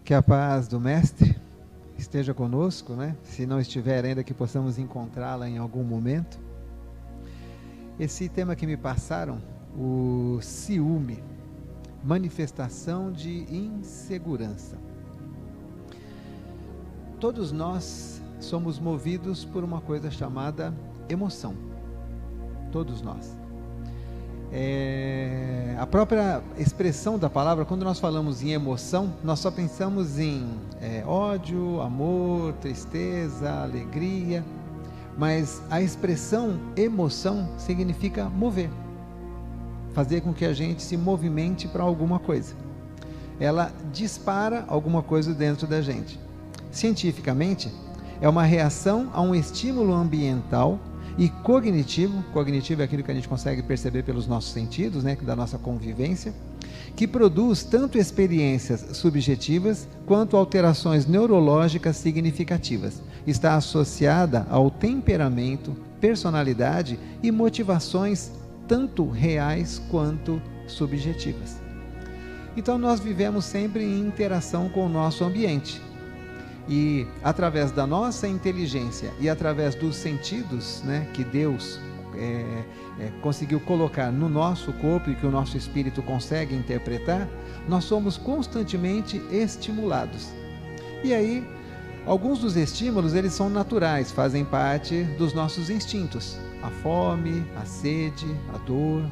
Que a paz do Mestre esteja conosco, né? Se não estiver ainda, que possamos encontrá-la em algum momento. Esse tema que me passaram, o ciúme, manifestação de insegurança. Todos nós somos movidos por uma coisa chamada emoção. Todos nós. A própria expressão da palavra, quando nós falamos em emoção, nós só pensamos em ódio, amor, tristeza, alegria, mas a expressão emoção significa mover, fazer com que a gente se movimente para alguma coisa. Ela dispara alguma coisa dentro da gente. Cientificamente, é uma reação a um estímulo ambiental e cognitivo é aquilo que a gente consegue perceber pelos nossos sentidos, né, da nossa convivência, que produz tanto experiências subjetivas quanto alterações neurológicas significativas. Está associada ao temperamento, personalidade e motivações tanto reais quanto subjetivas. Então nós vivemos sempre em interação com o nosso ambiente. E através da nossa inteligência e através dos sentidos, né, que Deus conseguiu colocar no nosso corpo e que o nosso espírito consegue interpretar, nós somos constantemente estimulados. E aí, alguns dos estímulos, eles são naturais, fazem parte dos nossos instintos. A fome, a sede, a dor.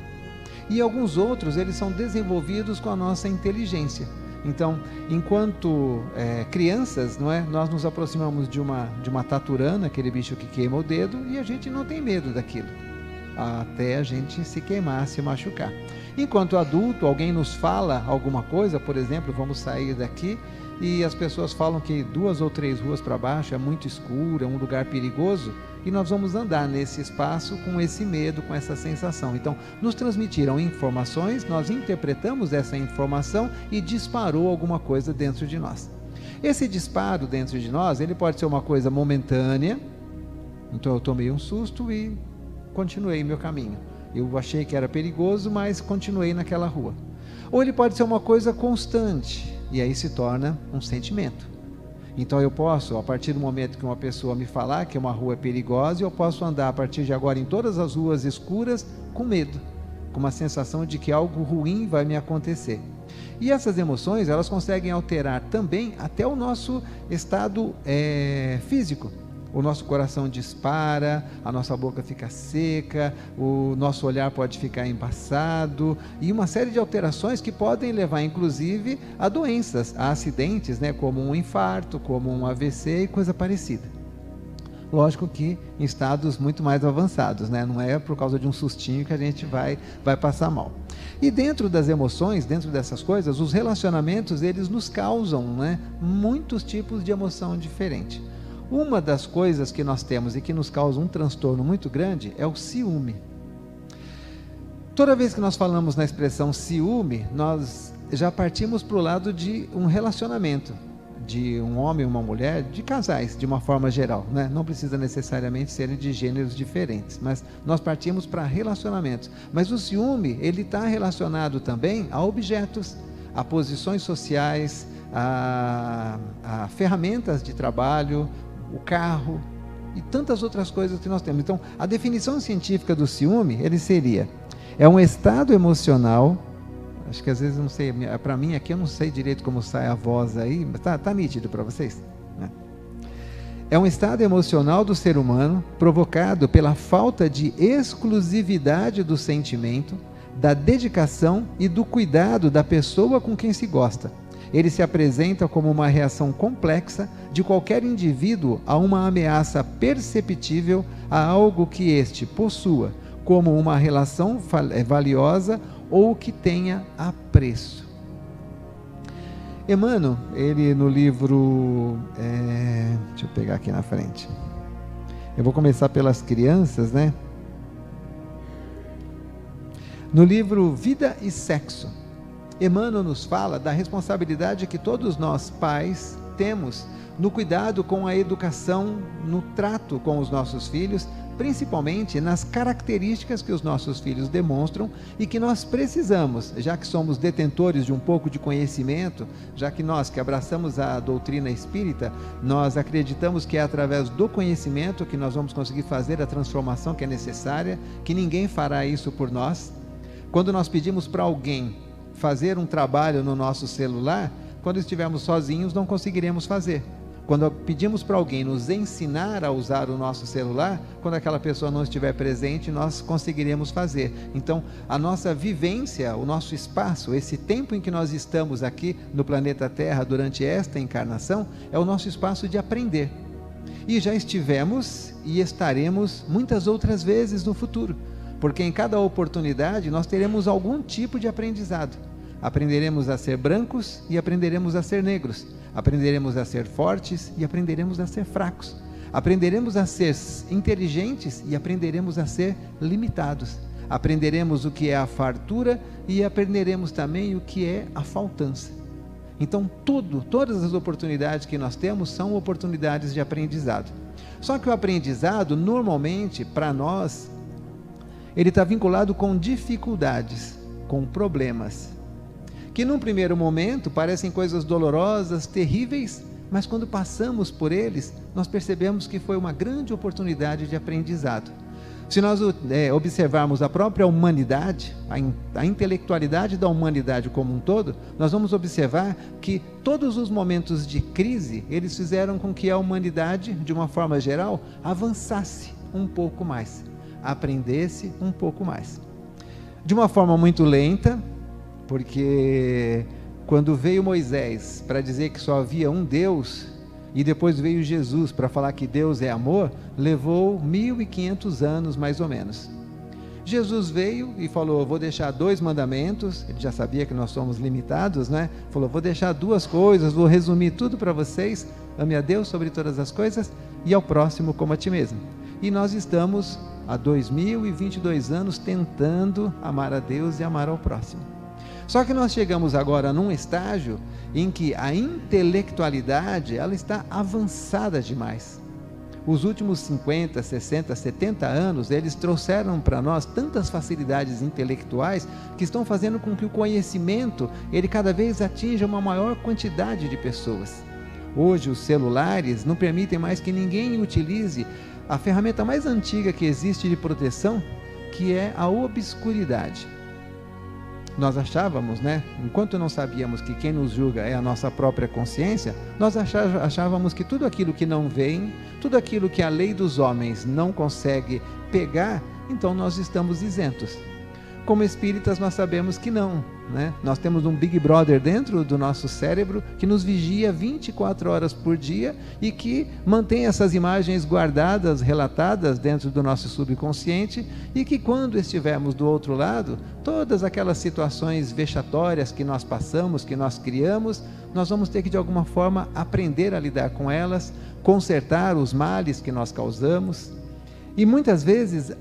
E alguns outros, eles são desenvolvidos com a nossa inteligência. Então, enquanto crianças, não é? Nós nos aproximamos de uma taturana, aquele bicho que queima o dedo, e a gente não tem medo daquilo, até a gente se queimar, se machucar. Enquanto adulto, alguém nos fala alguma coisa, por exemplo, vamos sair daqui, e as pessoas falam que 2 ou 3 ruas para baixo é muito escuro, é um lugar perigoso, e nós vamos andar nesse espaço com esse medo, com essa sensação. Então, nos transmitiram informações, nós interpretamos essa informação e disparou alguma coisa dentro de nós. Esse disparo dentro de nós, ele pode ser uma coisa momentânea, então eu tomei um susto e continuei meu caminho. Eu achei que era perigoso, mas continuei naquela rua. Ou ele pode ser uma coisa constante, e aí se torna um sentimento. Então eu posso, a partir do momento que uma pessoa me falar que uma rua é perigosa, eu posso andar a partir de agora em todas as ruas escuras com medo, com uma sensação de que algo ruim vai me acontecer. E essas emoções, elas conseguem alterar também até o nosso estado físico. O nosso coração dispara, a nossa boca fica seca, o nosso olhar pode ficar embaçado, e uma série de alterações que podem levar, inclusive, a doenças, a acidentes, né, como um infarto, como um AVC e coisa parecida. Lógico que em estados muito mais avançados, né? Não é por causa de um sustinho que a gente vai passar mal. E dentro das emoções, dentro dessas coisas, os relacionamentos, eles nos causam, né, muitos tipos de emoção diferente. Uma das coisas que nós temos e que nos causa um transtorno muito grande é o ciúme. Toda vez que nós falamos na expressão ciúme, nós já partimos para o lado de um relacionamento, de um homem e uma mulher, de casais, de uma forma geral, né? Não precisa necessariamente serem de gêneros diferentes, mas nós partimos para relacionamentos. Mas o ciúme, ele está relacionado também a objetos, a posições sociais, a ferramentas de trabalho, o carro e tantas outras coisas que nós temos. Então, a definição científica do ciúme, ele seria, é um estado emocional, acho que às vezes, não sei, para mim aqui eu não sei direito como sai a voz aí, mas tá nítido para vocês, né? É um estado emocional do ser humano provocado pela falta de exclusividade do sentimento, da dedicação e do cuidado da pessoa com quem se gosta. Ele se apresenta como uma reação complexa de qualquer indivíduo a uma ameaça perceptível a algo que este possua, como uma relação valiosa ou que tenha apreço. Emmanuel, ele no livro, deixa eu pegar aqui na frente, eu vou começar pelas crianças, né? No livro Vida e Sexo, Emmanuel nos fala da responsabilidade que todos nós, pais, temos no cuidado com a educação, no trato com os nossos filhos, principalmente nas características que os nossos filhos demonstram e que nós precisamos, já que somos detentores de um pouco de conhecimento, já que nós que abraçamos a doutrina espírita, nós acreditamos que é através do conhecimento que nós vamos conseguir fazer a transformação que é necessária, que ninguém fará isso por nós. Quando nós pedimos para alguém fazer um trabalho no nosso celular, quando estivermos sozinhos não conseguiremos fazer. Quando pedimos para alguém nos ensinar a usar o nosso celular, quando aquela pessoa não estiver presente, nós conseguiremos fazer. Então, a nossa vivência, o nosso espaço, esse tempo em que nós estamos aqui no planeta Terra durante esta encarnação, é o nosso espaço de aprender. E já estivemos e estaremos muitas outras vezes no futuro, porque em cada oportunidade nós teremos algum tipo de aprendizado. Aprenderemos a ser brancos e aprenderemos a ser negros. Aprenderemos a ser fortes e aprenderemos a ser fracos. Aprenderemos a ser inteligentes e aprenderemos a ser limitados. Aprenderemos o que é a fartura e aprenderemos também o que é a faltança. Então, todas as oportunidades que nós temos são oportunidades de aprendizado. Só que o aprendizado, normalmente, para nós, ele está vinculado com dificuldades, com problemas, que num primeiro momento parecem coisas dolorosas, terríveis, mas quando passamos por eles, nós percebemos que foi uma grande oportunidade de aprendizado. Se nós observarmos a própria humanidade, a intelectualidade da humanidade como um todo, nós vamos observar que todos os momentos de crise, eles fizeram com que a humanidade, de uma forma geral, avançasse um pouco mais, aprendesse um pouco mais. De uma forma muito lenta, porque quando veio Moisés para dizer que só havia um Deus, e depois veio Jesus para falar que Deus é amor, levou 1500 anos mais ou menos. Jesus veio e falou, vou deixar 2 mandamentos, ele já sabia que nós somos limitados, né? Falou, vou deixar 2 coisas, vou resumir tudo para vocês, ame a Deus sobre todas as coisas e ao próximo como a ti mesmo. E nós estamos há 2022 anos tentando amar a Deus e amar ao próximo. Só que nós chegamos agora num estágio em que a intelectualidade, ela está avançada demais. Os últimos 50, 60, 70 anos, eles trouxeram para nós tantas facilidades intelectuais que estão fazendo com que o conhecimento, ele cada vez atinja uma maior quantidade de pessoas. Hoje os celulares não permitem mais que ninguém utilize a ferramenta mais antiga que existe de proteção, que é a obscuridade. Nós achávamos, né, enquanto não sabíamos que quem nos julga é a nossa própria consciência, nós achávamos que tudo aquilo que não vem, tudo aquilo que a lei dos homens não consegue pegar, então nós estamos isentos. Como espíritas nós sabemos que não, né? Nós temos um Big Brother dentro do nosso cérebro que nos vigia 24 horas por dia e que mantém essas imagens guardadas, relatadas dentro do nosso subconsciente, e que quando estivermos do outro lado, todas aquelas situações vexatórias que nós passamos, que nós criamos, nós vamos ter que de alguma forma aprender a lidar com elas, consertar os males que nós causamos. E muitas vezes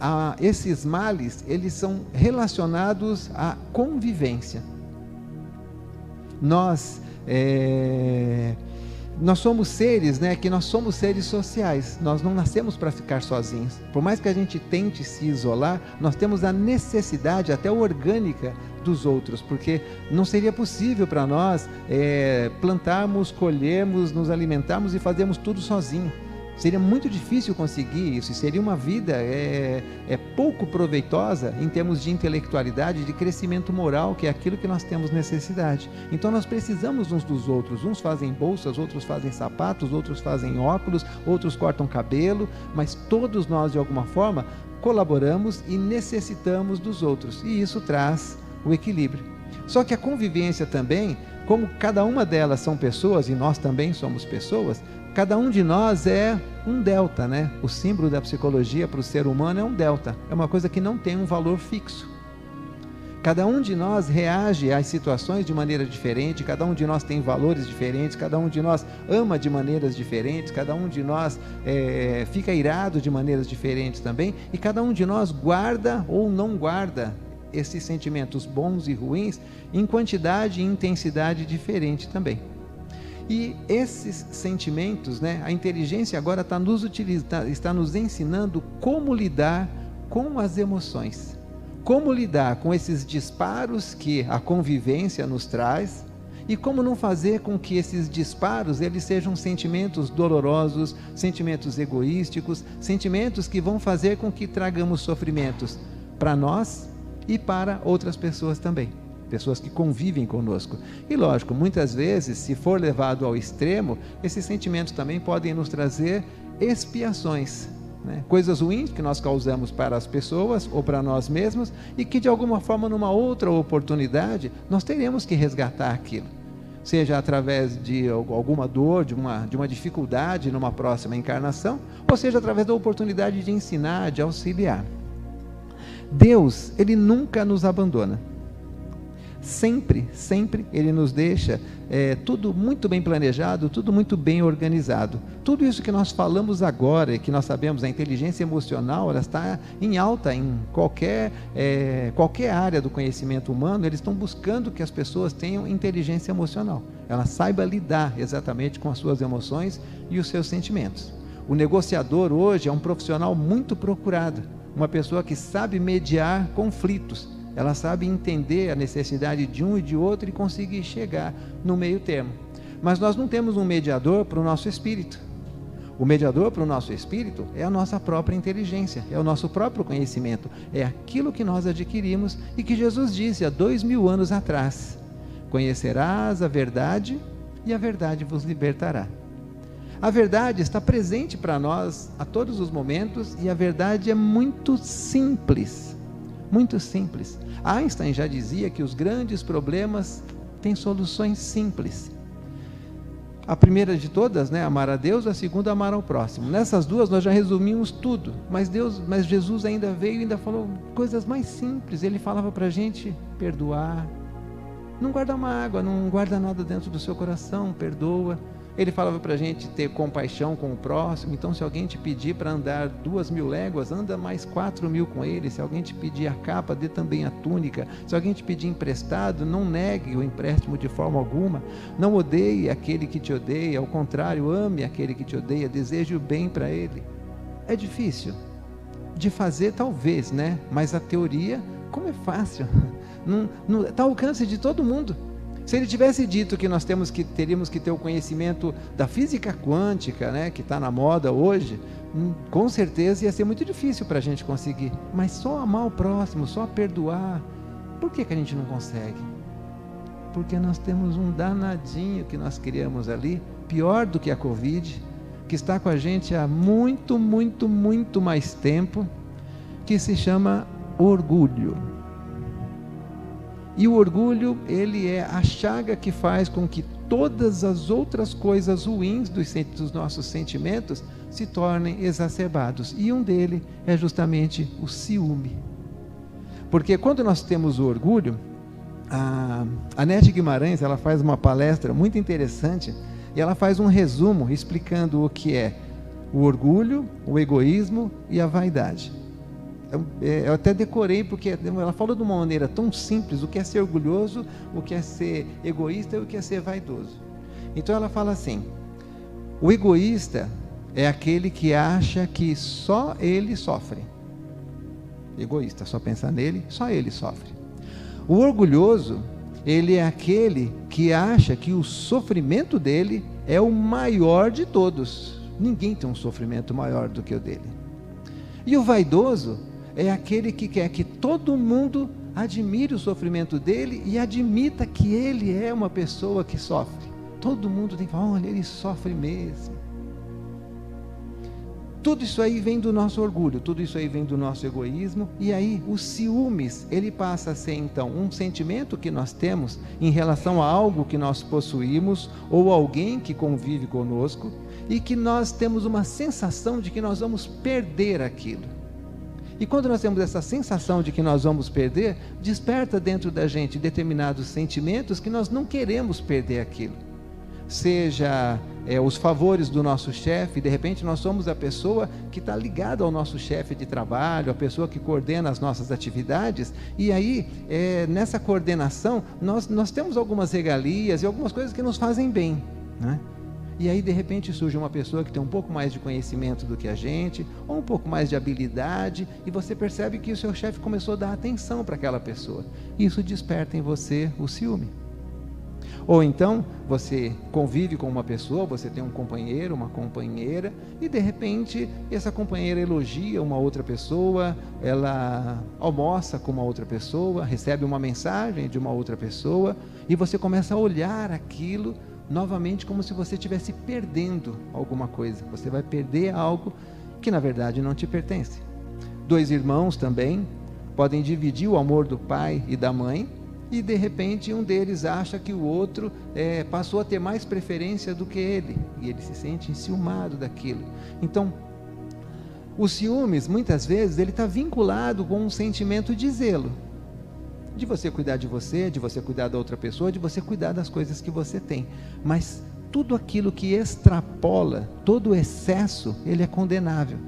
esses males, eles são relacionados à convivência. Nós somos seres, né, que nós somos seres sociais, nós não nascemos para ficar sozinhos. Por mais que a gente tente se isolar, nós temos a necessidade até orgânica dos outros, porque não seria possível para nós plantarmos, colhermos, nos alimentarmos e fazermos tudo sozinho. Seria muito difícil conseguir isso, e seria uma vida pouco proveitosa em termos de intelectualidade, de crescimento moral, que é aquilo que nós temos necessidade. Então nós precisamos uns dos outros, uns fazem bolsas, outros fazem sapatos, outros fazem óculos, outros cortam cabelo, mas todos nós de alguma forma colaboramos e necessitamos dos outros, e isso traz o equilíbrio. Só que a convivência também, como cada uma delas são pessoas, e nós também somos pessoas, cada um de nós é um delta, né? O símbolo da psicologia para o ser humano é um delta, é uma coisa que não tem um valor fixo. Cada um de nós reage às situações de maneira diferente, cada um de nós tem valores diferentes, cada um de nós ama de maneiras diferentes, cada um de nós fica irado de maneiras diferentes também, e cada um de nós guarda ou não guarda esses sentimentos bons e ruins em quantidade e intensidade diferente também. E esses sentimentos, né, a inteligência agora está nos ensinando como lidar com as emoções, como lidar com esses disparos que a convivência nos traz, e como não fazer com que esses disparos eles sejam sentimentos dolorosos, sentimentos egoísticos, sentimentos que vão fazer com que tragamos sofrimentos para nós e para outras pessoas também, pessoas que convivem conosco. E lógico, muitas vezes, se for levado ao extremo, esses sentimentos também podem nos trazer expiações, né? Coisas ruins que nós causamos para as pessoas ou para nós mesmos, e que de alguma forma, numa outra oportunidade, nós teremos que resgatar aquilo, seja através de alguma dor, de uma dificuldade numa próxima encarnação, ou seja através da oportunidade de ensinar, de auxiliar. Deus, Ele nunca nos abandona. Sempre, sempre Ele nos deixa tudo muito bem planejado, tudo muito bem organizado. Tudo isso que nós falamos agora, e que nós sabemos, a inteligência emocional, ela está em alta em qualquer área do conhecimento humano. Eles estão buscando que as pessoas tenham inteligência emocional. Ela saiba lidar exatamente com as suas emoções e os seus sentimentos. O negociador hoje é um profissional muito procurado, uma pessoa que sabe mediar conflitos. Ela sabe entender a necessidade de um e de outro e conseguir chegar no meio termo. Mas nós não temos um mediador para o nosso espírito. O mediador para o nosso espírito é a nossa própria inteligência, é o nosso próprio conhecimento, é aquilo que nós adquirimos e que Jesus disse há 2000 anos atrás: conhecerás a verdade e a verdade vos libertará. A verdade está presente para nós a todos os momentos, e a verdade é muito simples. Muito simples. Einstein já dizia que os grandes problemas têm soluções simples. A primeira de todas, né, amar a Deus, a segunda, amar ao próximo. Nessas duas nós já resumimos tudo, mas Jesus ainda veio e ainda falou coisas mais simples. Ele falava para a gente perdoar. Não guarda mágoa, não guarda nada dentro do seu coração, perdoa. Ele falava para a gente ter compaixão com o próximo. Então, se alguém te pedir para andar 2.000 léguas, anda mais 4.000 com ele. Se alguém te pedir a capa, dê também a túnica. Se alguém te pedir emprestado, não negue o empréstimo de forma alguma. Não odeie aquele que te odeia, ao contrário, ame aquele que te odeia, deseje o bem para ele. É difícil de fazer, talvez, né? Mas a teoria, como é fácil, não está ao alcance de todo mundo. Se ele tivesse dito que nós teríamos que ter o conhecimento da física quântica, né, que está na moda hoje, com certeza ia ser muito difícil para a gente conseguir. Mas só amar o próximo, só perdoar, por que a gente não consegue? Porque nós temos um danadinho que nós criamos ali, pior do que a Covid, que está com a gente há muito, muito, muito mais tempo, que se chama orgulho. E o orgulho, ele é a chaga que faz com que todas as outras coisas ruins dos nossos sentimentos se tornem exacerbados. E um deles é justamente o ciúme. Porque quando nós temos o orgulho, a Nete Guimarães, ela faz uma palestra muito interessante, e ela faz um resumo explicando o que é o orgulho, o egoísmo e a vaidade. Eu até decorei, porque ela fala de uma maneira tão simples o que é ser orgulhoso, o que é ser egoísta e o que é ser vaidoso. Então ela fala assim: o egoísta é aquele que acha que só ele sofre. Egoísta, só pensa nele, só ele sofre. O orgulhoso, ele é aquele que acha que o sofrimento dele é o maior de todos. Ninguém tem um sofrimento maior do que o dele. E o vaidoso é aquele que quer que todo mundo admire o sofrimento dele e admita que ele é uma pessoa que sofre. Todo mundo tem que falar: olha, ele sofre mesmo. Tudo isso aí vem do nosso orgulho, tudo isso aí vem do nosso egoísmo. E aí os ciúmes, ele passa a ser então um sentimento que nós temos em relação a algo que nós possuímos, ou alguém que convive conosco, e que nós temos uma sensação de que nós vamos perder aquilo. E quando nós temos essa sensação de que nós vamos perder, desperta dentro da gente determinados sentimentos que nós não queremos perder aquilo. Seja os favores do nosso chefe, de repente nós somos a pessoa que está ligada ao nosso chefe de trabalho, a pessoa que coordena as nossas atividades, e aí nessa coordenação nós temos algumas regalias e algumas coisas que nos fazem bem. né? E aí de repente surge uma pessoa que tem um pouco mais de conhecimento do que a gente, ou um pouco mais de habilidade, e você percebe que o seu chefe começou a dar atenção para aquela pessoa. Isso desperta em você o ciúme. Ou então você convive com uma pessoa, você tem um companheiro, uma companheira, e de repente essa companheira elogia uma outra pessoa, ela almoça com uma outra pessoa, recebe uma mensagem de uma outra pessoa, e você começa a olhar aquilo novamente como se você estivesse perdendo alguma coisa. Você vai perder algo que na verdade não te pertence. Dois irmãos também podem dividir o amor do pai e da mãe, e de repente um deles acha que o outro passou a ter mais preferência do que ele, e ele se sente enciumado daquilo. Então, os ciúmes, muitas vezes, ele está vinculado com um sentimento de zelo, de você cuidar de você cuidar da outra pessoa, de você cuidar das coisas que você tem. Mas tudo aquilo que extrapola, todo o excesso, ele é condenável.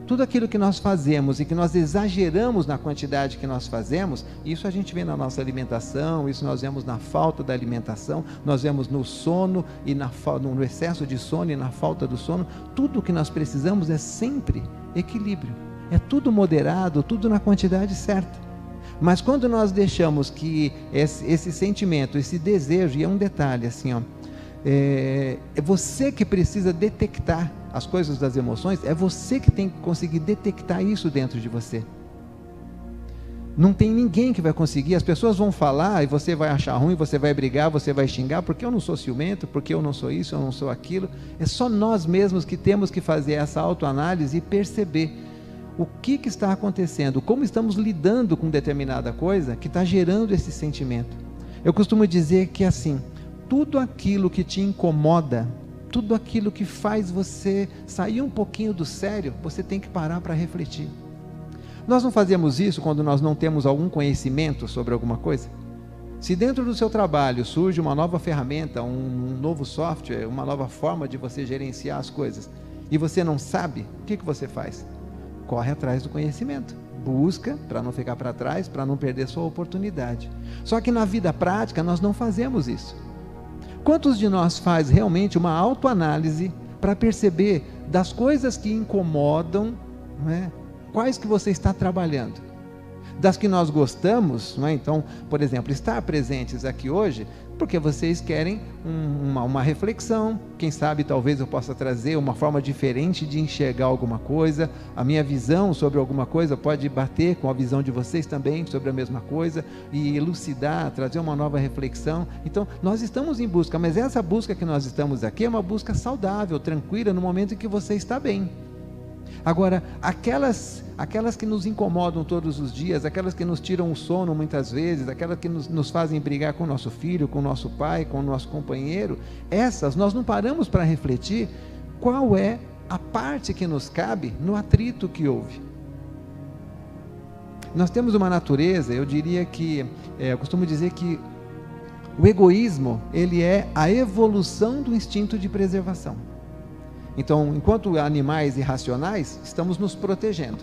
Tudo aquilo que nós fazemos e que nós exageramos na quantidade que nós fazemos, isso a gente vê na nossa alimentação, isso nós vemos na falta da alimentação, nós vemos no sono e no excesso de sono e na falta do sono. Tudo o que nós precisamos é sempre equilíbrio, é tudo moderado, tudo na quantidade certa. Mas quando nós deixamos que esse sentimento, esse desejo, e é um detalhe assim, é você que precisa detectar as coisas das emoções, é você que tem que conseguir detectar isso dentro de você. Não tem ninguém que vai conseguir. As pessoas vão falar e você vai achar ruim, você vai brigar, você vai xingar, porque eu não sou ciumento, porque eu não sou isso, eu não sou aquilo. É só nós mesmos que temos que fazer essa autoanálise e perceber o que está acontecendo, como estamos lidando com determinada coisa que está gerando esse sentimento. Eu costumo dizer que assim, tudo aquilo que te incomoda, tudo aquilo que faz você sair um pouquinho do sério, você tem que parar para refletir. Nós não fazemos isso quando nós não temos algum conhecimento sobre alguma coisa? Se dentro do seu trabalho surge uma nova ferramenta, um novo software, uma nova forma de você gerenciar as coisas, e você não sabe, o que você faz? Corre atrás do conhecimento, busca para não ficar para trás, para não perder sua oportunidade. Só que na vida prática nós não fazemos isso. Quantos de nós faz realmente uma autoanálise para perceber das coisas que incomodam, não é? Quais que você está trabalhando? Das que nós gostamos, não é? Então, por exemplo, estar presentes aqui hoje, porque vocês querem uma reflexão, quem sabe talvez eu possa trazer uma forma diferente de enxergar alguma coisa, a minha visão sobre alguma coisa pode bater com a visão de vocês também sobre a mesma coisa, e elucidar, trazer uma nova reflexão. Então, nós estamos em busca, mas essa busca que nós estamos aqui é uma busca saudável, tranquila, no momento em que você está bem. Agora, aquelas que nos incomodam todos os dias, aquelas que nos tiram o sono muitas vezes, aquelas que nos fazem brigar com o nosso filho, com o nosso pai, com o nosso companheiro, essas nós não paramos para refletir qual é a parte que nos cabe no atrito que houve. Nós temos uma natureza, eu diria que, eu costumo dizer que o egoísmo, ele é a evolução do instinto de preservação. Então, enquanto animais irracionais, estamos nos protegendo.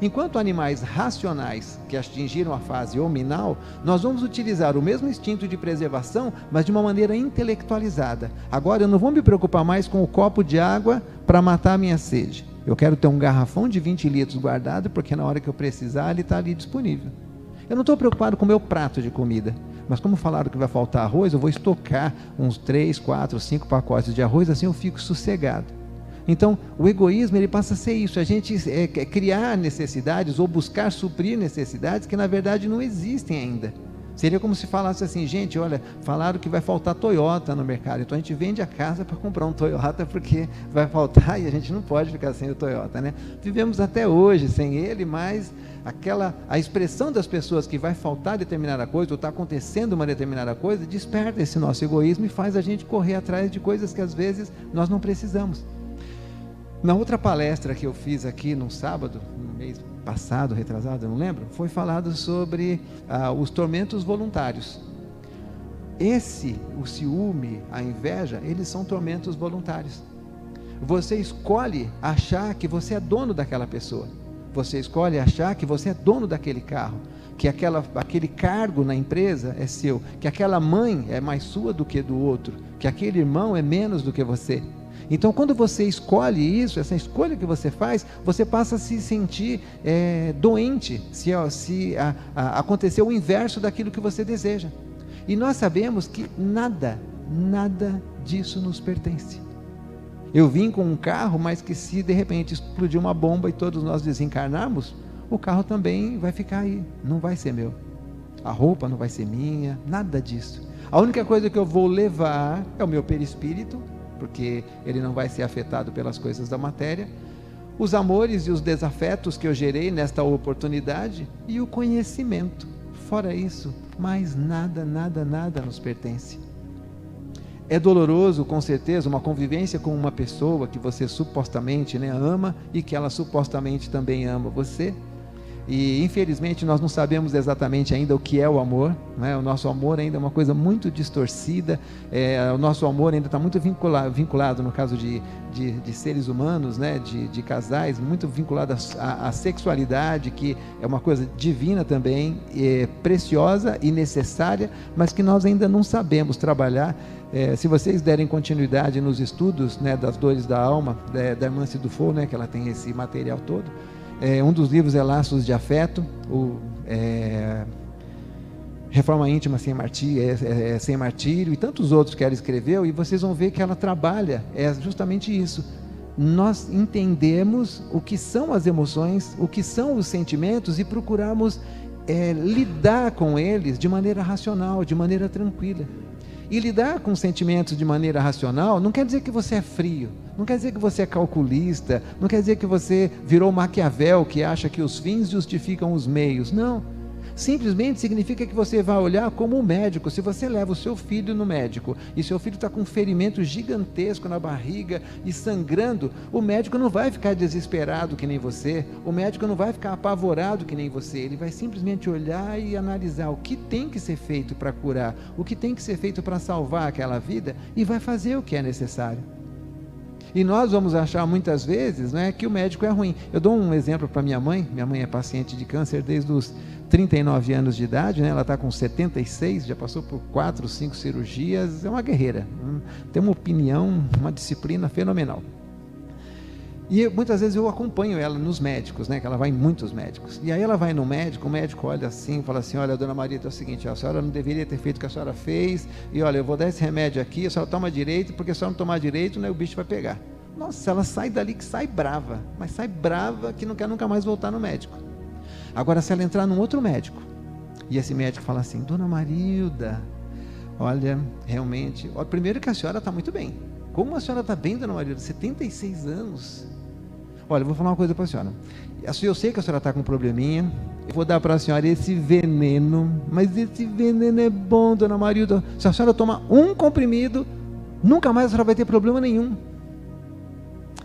Enquanto animais racionais, que atingiram a fase hominal, nós vamos utilizar o mesmo instinto de preservação, mas de uma maneira intelectualizada. Agora, eu não vou me preocupar mais com o copo de água para matar a minha sede. Eu quero ter um garrafão de 20 litros guardado, porque na hora que eu precisar, ele está ali disponível. Eu não estou preocupado com o meu prato de comida, mas como falaram que vai faltar arroz, eu vou estocar uns 3, 4, 5 pacotes de arroz, assim eu fico sossegado. Então, o egoísmo, ele passa a ser isso, a gente criar necessidades ou buscar suprir necessidades que na verdade não existem ainda. Seria como se falasse assim, gente, olha, falaram que vai faltar Toyota no mercado, então a gente vende a casa para comprar um Toyota porque vai faltar e a gente não pode ficar sem o Toyota, né? Vivemos até hoje sem ele, mas a expressão das pessoas que vai faltar determinada coisa ou está acontecendo uma determinada coisa, desperta esse nosso egoísmo e faz a gente correr atrás de coisas que às vezes nós não precisamos. Na outra palestra que eu fiz aqui no sábado, no mês passado, retrasado, eu não lembro, foi falado sobre os tormentos voluntários. O ciúme, a inveja, eles são tormentos voluntários. Você escolhe achar que você é dono daquela pessoa. Você escolhe achar que você é dono daquele carro, que aquele cargo na empresa é seu, que aquela mãe é mais sua do que do outro, que aquele irmão é menos do que você. Então, quando você escolhe isso, essa escolha que você faz, você passa a se sentir doente, se acontecer o inverso daquilo que você deseja. E nós sabemos que nada disso nos pertence. Eu vim com um carro, mas que se de repente explodir uma bomba e todos nós desencarnarmos, o carro também vai ficar aí, não vai ser meu. A roupa não vai ser minha, nada disso. A única coisa que eu vou levar é o meu perispírito, porque ele não vai ser afetado pelas coisas da matéria, os amores e os desafetos que eu gerei nesta oportunidade e o conhecimento. Fora isso, mais nada nos pertence. É doloroso, com certeza, uma convivência com uma pessoa que você supostamente ama e que ela supostamente também ama você. E infelizmente nós não sabemos exatamente ainda o que é o amor, né? O nosso amor ainda é uma coisa muito distorcida, o nosso amor ainda está muito vinculado no caso de seres humanos, né? de casais, muito vinculado à sexualidade, que é uma coisa divina também, preciosa e necessária, mas que nós ainda não sabemos trabalhar. Se vocês derem continuidade nos estudos, né, das dores da alma, da irmã Cidufo, né, que ela tem esse material todo, um dos livros é Laços de Afeto, Reforma Íntima sem Martírio, e tantos outros que ela escreveu, e vocês vão ver que ela trabalha justamente isso. Nós entendemos o que são as emoções, o que são os sentimentos, e procurarmos lidar com eles de maneira racional, de maneira tranquila. E lidar com sentimentos de maneira racional não quer dizer que você é frio, não quer dizer que você é calculista, não quer dizer que você virou Maquiavel, que acha que os fins justificam os meios. Não. Simplesmente significa que você vai olhar como um médico. Se você leva o seu filho no médico e seu filho está com um ferimento gigantesco na barriga e sangrando, o médico não vai ficar desesperado que nem você, o médico não vai ficar apavorado que nem você, ele vai simplesmente olhar e analisar o que tem que ser feito para curar, o que tem que ser feito para salvar aquela vida, e vai fazer o que é necessário. E nós vamos achar muitas vezes, né, que o médico é ruim. Eu dou um exemplo para minha mãe é paciente de câncer desde os 39 anos de idade, né? Ela está com 76, já passou por 4, 5 cirurgias, é uma guerreira, tem uma opinião, uma disciplina fenomenal. E muitas vezes eu acompanho ela nos médicos, né? Que ela vai em muitos médicos, e aí ela vai no médico, o médico olha assim, fala assim: olha, dona Maria, é o seguinte, a senhora não deveria ter feito o que a senhora fez, e olha, eu vou dar esse remédio aqui, a senhora toma direito, porque se a senhora não tomar direito, né, o bicho vai pegar. Nossa, ela sai dali que sai brava, mas sai brava que não quer nunca mais voltar no médico. Agora, se ela entrar num outro médico, e esse médico fala assim: dona Marilda, olha, realmente, primeiro que a senhora está muito bem. Como a senhora está bem, dona Marilda? 76 anos. Olha, eu vou falar uma coisa para a senhora. Eu sei que a senhora está com um probleminha, eu vou dar para a senhora esse veneno, mas esse veneno é bom, dona Marilda. Se a senhora tomar um comprimido, nunca mais a senhora vai ter problema nenhum.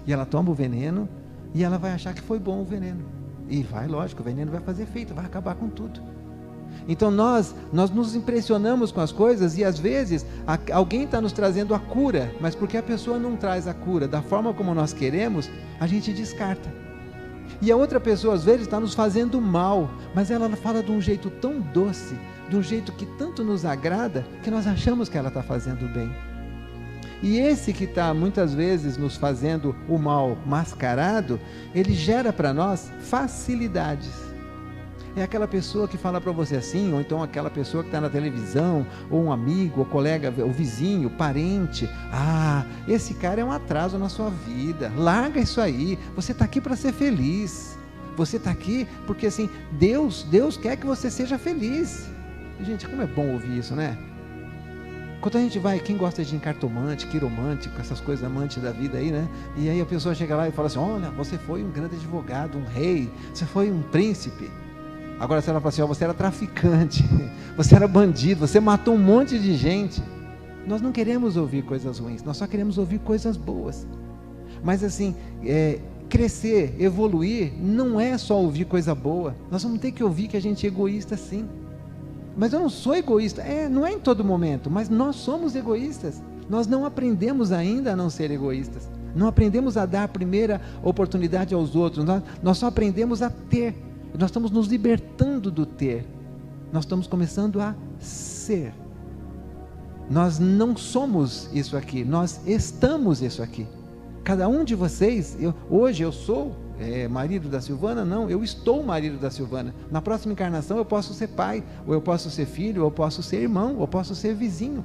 E ela toma o veneno, e ela vai achar que foi bom o veneno. E vai, lógico, o veneno vai fazer efeito, vai acabar com tudo. Então nós nos impressionamos com as coisas, e às vezes alguém está nos trazendo a cura, mas porque a pessoa não traz a cura da forma como nós queremos, a gente descarta. E a outra pessoa às vezes está nos fazendo mal, mas ela fala de um jeito tão doce, de um jeito que tanto nos agrada, que nós achamos que ela está fazendo bem. E esse que está muitas vezes nos fazendo o mal mascarado, ele gera para nós facilidades. É aquela pessoa que fala para você assim, ou então aquela pessoa que está na televisão, ou um amigo, ou colega, ou vizinho, parente: ah, esse cara é um atraso na sua vida, larga isso aí, você está aqui para ser feliz, você está aqui porque assim, Deus quer que você seja feliz. Gente, como é bom ouvir isso, né? Quando a gente vai, quem gosta de cartomante, quiromante, com essas coisas amantes da vida aí, né? E aí a pessoa chega lá e fala assim: olha, você foi um grande advogado, um rei, você foi um príncipe. Agora se ela fala assim: ó, você era traficante, você era bandido, você matou um monte de gente. Nós não queremos ouvir coisas ruins, nós só queremos ouvir coisas boas. Mas assim, crescer, evoluir, não é só ouvir coisa boa. Nós vamos ter que ouvir que a gente é egoísta, sim. Mas eu não sou egoísta. Não é em todo momento, mas nós somos egoístas. Nós não aprendemos ainda a não ser egoístas. Não aprendemos a dar a primeira oportunidade aos outros. Nós só aprendemos a ter. Nós estamos nos libertando do ter. nós estamos começando a ser. Nós não somos isso aqui, nós estamos isso aqui. Cada um de vocês, hoje eu sou marido da Silvana, não, eu estou marido da Silvana. Na próxima encarnação eu posso ser pai, ou eu posso ser filho, ou eu posso ser irmão, ou eu posso ser vizinho.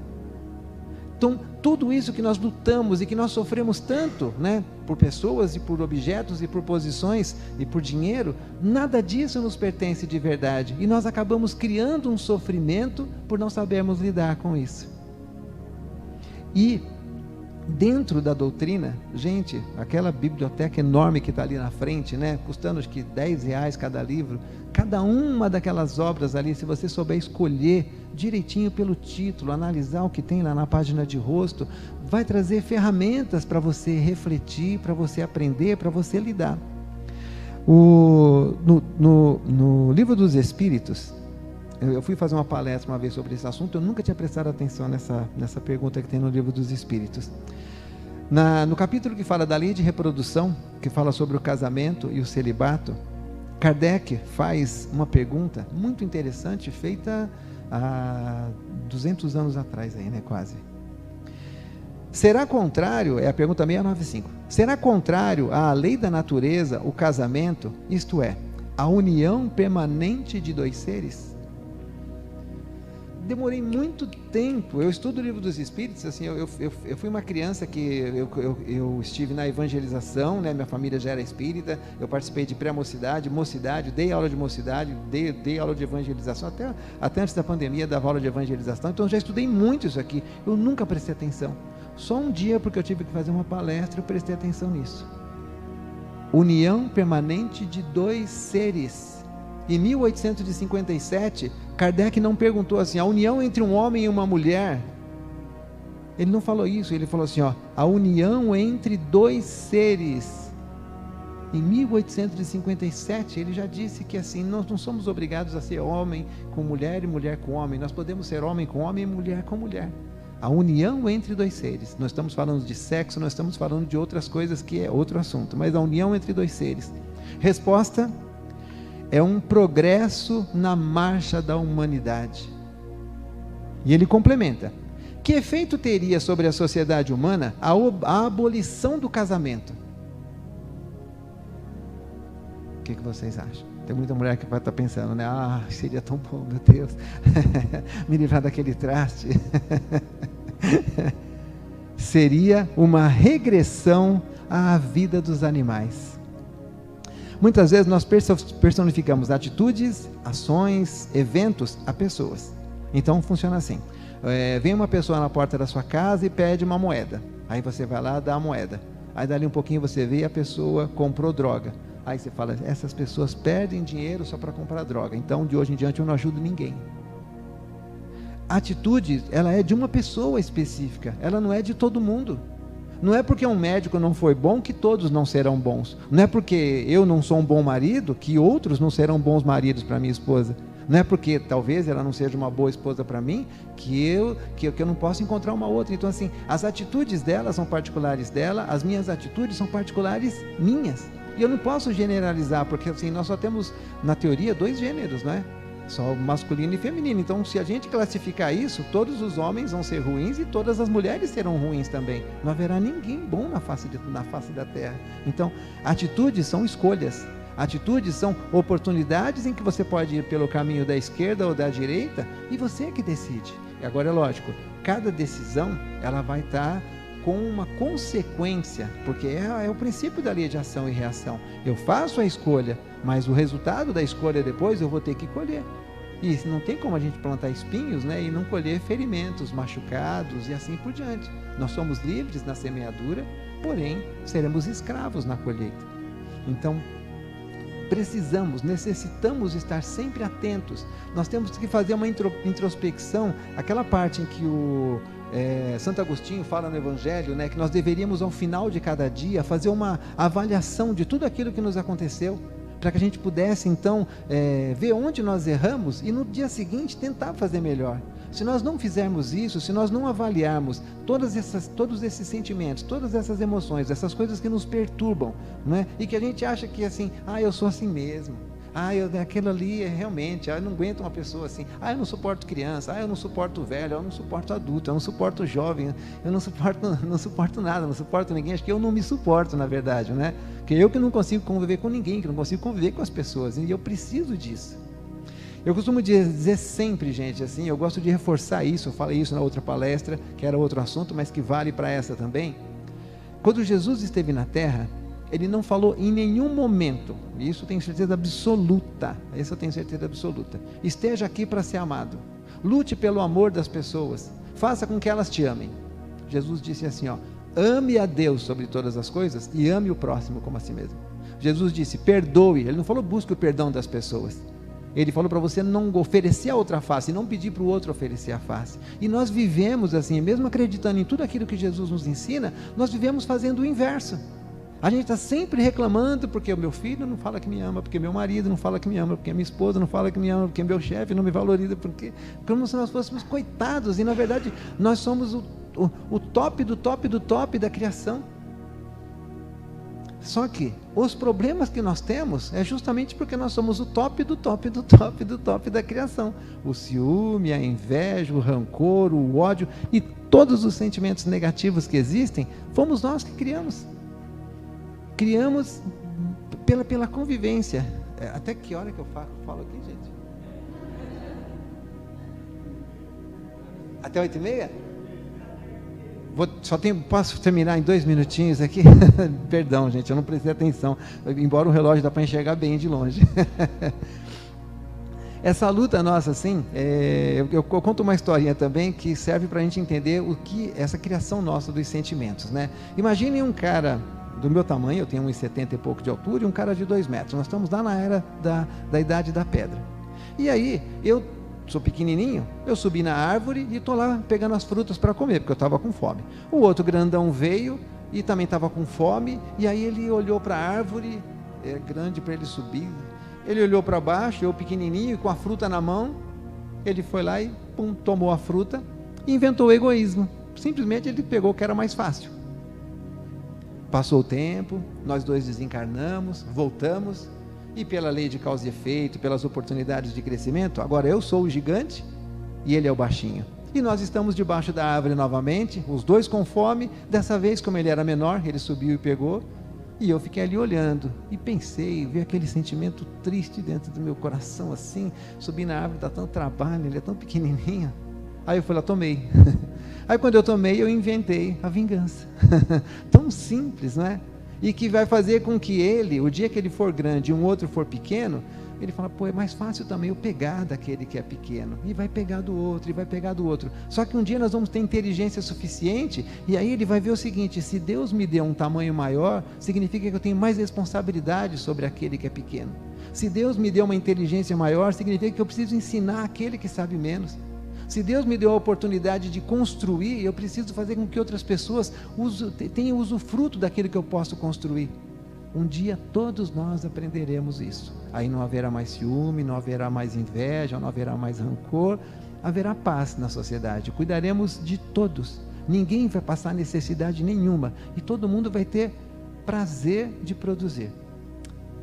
Então, tudo isso que nós lutamos e que nós sofremos tanto, né, por pessoas e por objetos e por posições e por dinheiro, nada disso nos pertence de verdade. E nós acabamos criando um sofrimento por não sabermos lidar com isso. E dentro da doutrina, gente, aquela biblioteca enorme que está ali na frente, né, custando acho que R$10 cada livro, cada uma daquelas obras ali, se você souber escolher direitinho pelo título, analisar o que tem lá na página de rosto, vai trazer ferramentas para você refletir, para você aprender, para você lidar. No Livro dos Espíritos, eu fui fazer uma palestra uma vez sobre esse assunto, eu nunca tinha prestado atenção nessa pergunta que tem no Livro dos Espíritos. No capítulo que fala da lei de reprodução, que fala sobre o casamento e o celibato, Kardec faz uma pergunta muito interessante, feita há 200 anos atrás, aí, né, quase. Será contrário, é a pergunta 695, será contrário à lei da natureza o casamento, isto é, a união permanente de dois seres? Demorei muito tempo, eu estudo o Livro dos Espíritos, assim, eu fui uma criança que eu estive na evangelização, né, minha família já era espírita, eu participei de pré-mocidade, mocidade, dei aula de mocidade, dei aula de evangelização, até antes da pandemia dava aula de evangelização, então eu já estudei muito isso aqui, eu nunca prestei atenção, só um dia porque eu tive que fazer uma palestra, eu prestei atenção nisso. União permanente de dois seres. Em 1857, Kardec não perguntou assim, a união entre um homem e uma mulher, ele não falou isso, ele falou assim, a união entre dois seres. Em 1857, ele já disse que assim, nós não somos obrigados a ser homem com mulher e mulher com homem, nós podemos ser homem com homem e mulher com mulher. A união entre dois seres, nós estamos falando de sexo, nós estamos falando de outras coisas que é outro assunto, mas a união entre dois seres. Resposta: é um progresso na marcha da humanidade. E ele complementa: que efeito teria sobre a sociedade humana a abolição do casamento? O que vocês acham? Tem muita mulher que vai estar pensando, né? Ah, seria tão bom, meu Deus, me livrar daquele traste. Seria uma regressão à vida dos animais. Muitas vezes nós personificamos atitudes, ações, eventos a pessoas. Então funciona assim, vem uma pessoa na porta da sua casa e pede uma moeda, aí você vai lá dar a moeda, aí dali um pouquinho você vê a pessoa comprou droga, aí você fala, essas pessoas perdem dinheiro só para comprar droga, então de hoje em diante eu não ajudo ninguém. A atitude, ela é de uma pessoa específica, ela não é de todo mundo. Não é porque um médico não foi bom que todos não serão bons. Não é porque eu não sou um bom marido que outros não serão bons maridos para minha esposa. Não é porque talvez ela não seja uma boa esposa para mim que eu não posso encontrar uma outra. Então assim, as atitudes dela são particulares dela, as minhas atitudes são particulares minhas. E eu não posso generalizar, porque assim, nós só temos, na teoria, 2 gêneros, não é? Só masculino e feminino. Então, se a gente classificar isso, todos os homens vão ser ruins e todas as mulheres serão ruins também. Não haverá ninguém bom na face da terra. Então, atitudes são escolhas. Atitudes são oportunidades em que você pode ir pelo caminho da esquerda ou da direita e você é que decide. E agora é lógico, cada decisão ela vai estar com uma consequência, porque é o princípio da lei de ação e reação. Eu faço a escolha, mas o resultado da escolha depois eu vou ter que colher. E não tem como a gente plantar espinhos, né, e não colher ferimentos, machucados e assim por diante. Nós somos livres na semeadura, porém seremos escravos na colheita. Então, necessitamos estar sempre atentos. Nós temos que fazer uma introspecção, aquela parte em que Santo Agostinho fala no Evangelho, né, que nós deveríamos ao final de cada dia fazer uma avaliação de tudo aquilo que nos aconteceu, para que a gente pudesse então ver onde nós erramos e no dia seguinte tentar fazer melhor. Se nós não fizermos isso, se nós não avaliarmos todos esses sentimentos, todas essas emoções, essas coisas que nos perturbam, né? E que a gente acha que assim, eu sou assim mesmo, Aquilo ali realmente, eu não aguento uma pessoa assim. Eu não suporto criança, eu não suporto velho, eu não suporto adulto, eu não suporto jovem, eu não suporto nada, não suporto ninguém. Acho que eu não me suporto, na verdade, né? Porque eu que não consigo conviver com ninguém, que não consigo conviver com as pessoas, e eu preciso disso. Eu costumo dizer sempre, gente, assim, eu gosto de reforçar isso, eu falei isso na outra palestra, que era outro assunto, mas que vale para essa também. Quando Jesus esteve na terra, ele não falou em nenhum momento, e isso eu tenho certeza absoluta, esteja aqui para ser amado, lute pelo amor das pessoas, faça com que elas te amem. Jesus disse assim, ame a Deus sobre todas as coisas e ame o próximo como a si mesmo. Jesus disse, perdoe, ele não falou busque o perdão das pessoas, ele falou para você não oferecer a outra face, não pedir para o outro oferecer a face. E nós vivemos assim, mesmo acreditando em tudo aquilo que Jesus nos ensina, nós vivemos fazendo o inverso. A gente está sempre reclamando porque o meu filho não fala que me ama, porque meu marido não fala que me ama, porque minha esposa não fala que me ama, porque meu chefe não me valoriza, porque como se nós fôssemos coitados, e na verdade nós somos o top do top do top da criação. Só que os problemas que nós temos é justamente porque nós somos o top do top do top do top da criação. O ciúme, a inveja, o rancor, o ódio e todos os sentimentos negativos que existem, fomos nós que criamos. Criamos pela convivência. Até que hora que eu falo aqui, gente? Até 8h30? Posso terminar em 2 minutinhos aqui? Perdão, gente, eu não prestei atenção. Embora o relógio dá para enxergar bem de longe. Essa luta nossa, assim, eu conto uma historinha também que serve para a gente entender o que essa criação nossa dos sentimentos, né? Imagine um cara do meu tamanho, eu tenho 1,70 e pouco de altura, e um cara de 2 metros. Nós estamos lá na era da idade da pedra. E aí, eu sou pequenininho, eu subi na árvore e estou lá pegando as frutas para comer, porque eu estava com fome. O outro grandão veio e também estava com fome, e aí ele olhou para a árvore, é grande para ele subir, ele olhou para baixo, eu pequenininho, com a fruta na mão, ele foi lá e tomou a fruta e inventou o egoísmo. Simplesmente ele pegou o que era mais fácil. Passou o tempo, nós dois desencarnamos, voltamos, e pela lei de causa e efeito, pelas oportunidades de crescimento, agora eu sou o gigante e ele é o baixinho. E nós estamos debaixo da árvore novamente, os dois com fome. Dessa vez, como ele era menor, ele subiu e pegou, e eu fiquei ali olhando, e pensei, vi aquele sentimento triste dentro do meu coração, assim, subir na árvore dá tanto trabalho, ele é tão pequenininho. Aí eu fui lá, tomei. Aí quando eu tomei, eu inventei a vingança. Tão simples, não é? E que vai fazer com que ele, o dia que ele for grande e um outro for pequeno, ele fala, é mais fácil também eu pegar daquele que é pequeno, e vai pegar do outro, e vai pegar do outro. Só que um dia nós vamos ter inteligência suficiente, e aí ele vai ver o seguinte, se Deus me deu um tamanho maior, significa que eu tenho mais responsabilidade sobre aquele que é pequeno. Se Deus me deu uma inteligência maior, significa que eu preciso ensinar aquele que sabe menos. Se Deus me deu a oportunidade de construir, eu preciso fazer com que outras pessoas tenham usufruto daquilo que eu posso construir. Um dia todos nós aprenderemos isso. Aí não haverá mais ciúme, não haverá mais inveja, não haverá mais rancor, haverá paz na sociedade. Cuidaremos de todos. Ninguém vai passar necessidade nenhuma e todo mundo vai ter prazer de produzir.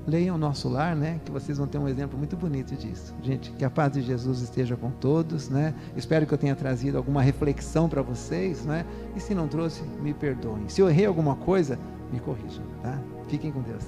Leiam o Nosso Lar, né? Que vocês vão ter um exemplo muito bonito disso. Gente, que a paz de Jesus esteja com todos, né? Espero que eu tenha trazido alguma reflexão para vocês, né? E se não trouxe, me perdoem. Se eu errei alguma coisa, me corrijam, tá? Fiquem com Deus.